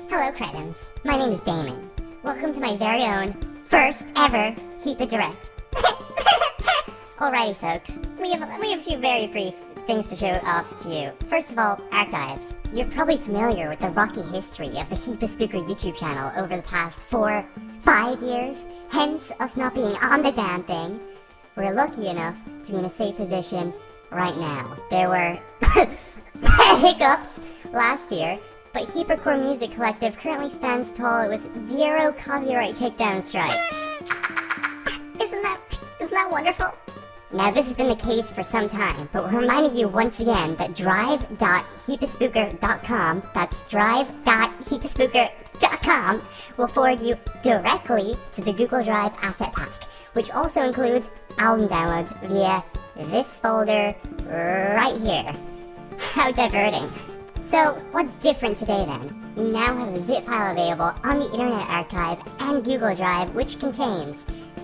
Hello cretins, my name is Damon. Welcome to my very own, first ever Hiipa Direct. Alrighty folks, we have a few very brief things to show off to you. First of all, archives. You're probably familiar with the rocky history of the Hiipa Spooker YouTube channel over the past 4-5 years, hence us not being on the damn thing. We're lucky enough to be in a safe position right now. There were hiccups last year, but HiiperCore Music Collective currently stands tall with 0 copyright takedown strikes. Isn't that wonderful? Now this has been the case for some time, but we're reminding you once again that drive.hiipaspooker.com, that's drive.hiipaspooker.com, will forward you directly to the Google Drive asset pack, which also includes album downloads via this folder right here. How diverting. So, what's different today then? We now have a zip file available on the Internet Archive and Google Drive, which contains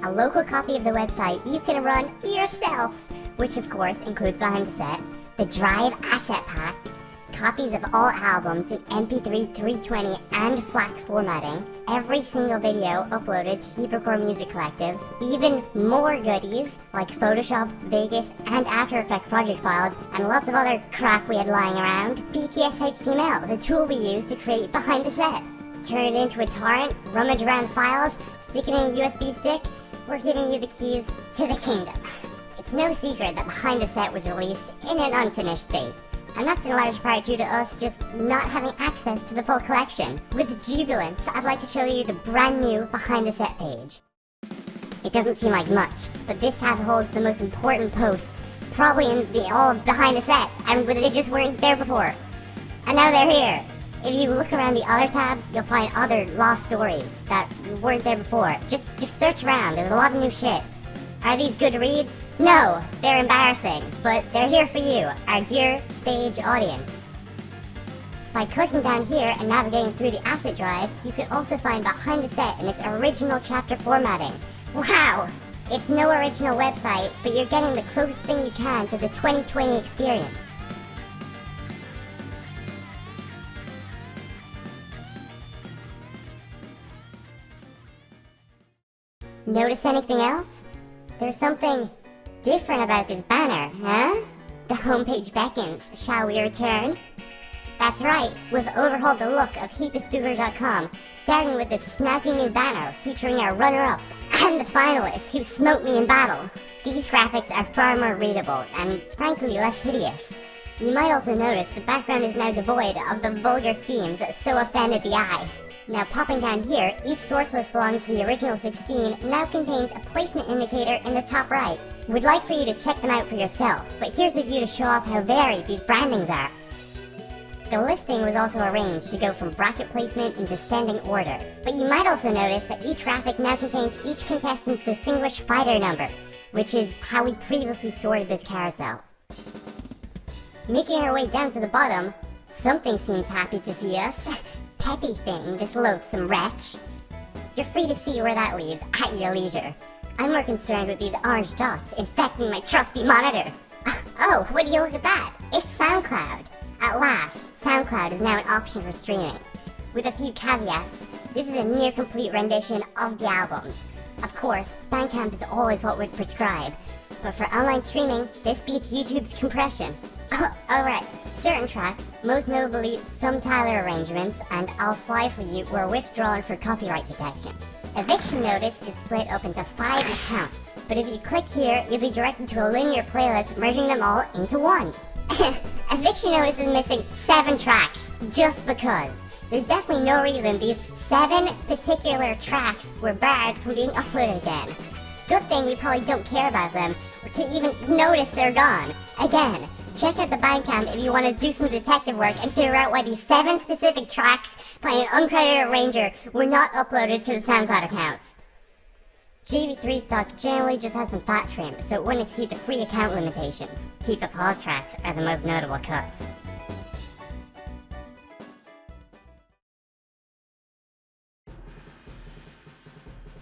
a local copy of the website you can run yourself, which of course includes behind the set, the Drive Asset Pack, copies of all albums in MP3, 320, and FLAC formatting, every single video uploaded to HiiperCore Music Collective, even more goodies like Photoshop, Vegas, and After Effects project files, and lots of other crap we had lying around, BTS HTML, the tool we use to create behind the set. Turn it into a torrent, rummage around files, stick it in a USB stick, we're giving you the keys to the kingdom. It's no secret that Behind the Set was released in an unfinished state. And that's in large part due to us just not having access to the full collection. With jubilance, I'd like to show you the brand new Behind the Set page. It doesn't seem like much, but this tab holds the most important posts, probably in all of Behind the Set, and they just weren't there before. And now they're here. If you look around the other tabs, you'll find other lost stories that weren't there before. Just search around, there's a lot of new shit. Are these good reads? No, they're embarrassing, but they're here for you, our dear stage audience. By clicking down here and navigating through the asset drive, you can also find Behind the Set in its original chapter formatting. Wow! It's no original website, but you're getting the closest thing you can to the 2020 experience. Notice anything else? There's something different about this banner, huh? The homepage beckons. Shall we return? That's right, we've overhauled the look of HiipaSpooker.com, starting with this snazzy new banner featuring our runner-ups and the finalists who smote me in battle. These graphics are far more readable and frankly less hideous. You might also notice the background is now devoid of the vulgar seams that so offended the eye. Now popping down here, each source list belonging to the original 16 now contains a placement indicator in the top right. We'd like for you to check them out for yourself, but here's a view to show off how varied these brandings are. The listing was also arranged to go from bracket placement in descending order, but you might also notice that each graphic now contains each contestant's distinguished fighter number, which is how we previously sorted this carousel. Making our way down to the bottom, something seems happy to see us. Peppy thing, this loathsome wretch. You're free to see where that leads at your leisure. I'm more concerned with these orange dots infecting my trusty monitor. Oh, would you look at that? It's SoundCloud. At last, SoundCloud is now an option for streaming. With a few caveats, this is a near complete rendition of the albums. Of course, Bandcamp is always what we'd prescribe, but for online streaming, this beats YouTube's compression. Alright, certain tracks, most notably some Tyler arrangements and I'll Fly For You, were withdrawn for copyright detection. Eviction Notice is split up into 5 accounts, but if you click here, you'll be directed to a linear playlist merging them all into one. Eviction Notice is missing 7 tracks, just because. There's definitely no reason these 7 particular tracks were barred from being uploaded again. Good thing you probably don't care about them, or to even notice they're gone. Again, check out the Bandcamp if you want to do some detective work and figure out why these 7 specific tracks by an uncredited arranger were not uploaded to the SoundCloud accounts. JV3 stock generally just has some fat trim, so it wouldn't exceed the free account limitations. Hiipa pause tracks are the most notable cuts.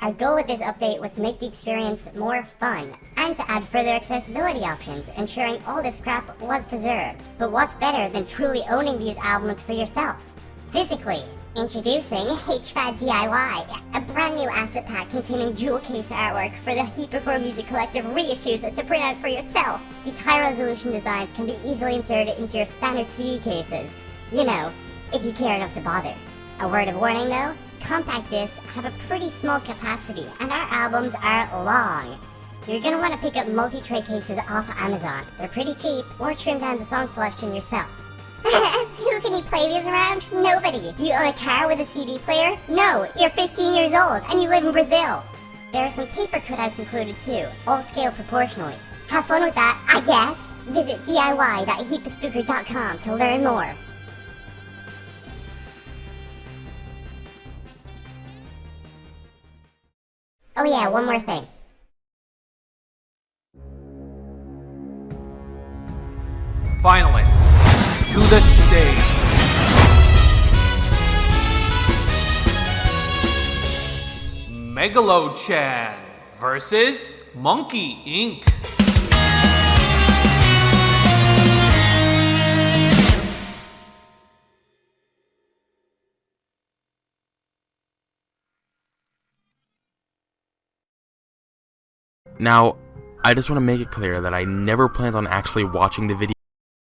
Our goal with this update was to make the experience more fun, and to add further accessibility options, ensuring all this crap was preserved. But what's better than truly owning these albums for yourself? Physically. Introducing HFAD DIY, a brand new asset pack containing jewel case artwork for the HiiperCore Music Collective reissues to print out for yourself. These high-resolution designs can be easily inserted into your standard CD cases. You know, if you care enough to bother. A word of warning though, compact discs have a pretty small capacity, and our albums are long. You're gonna want to pick up multi-tray cases off Amazon. They're pretty cheap, or trim down the song selection yourself. Who can you play these around? Nobody. Do you own a car with a CD player? No, you're 15 years old and you live in Brazil. There are some paper cutouts included too, all scaled proportionally. Have fun with that, I guess. Visit diy.hiipaspooker.com to learn more. Oh yeah, one more thing. Finalists to the stage. Megalo-chan versus Monkey Inc. Now, I just want to make it clear that I never planned on actually watching the video.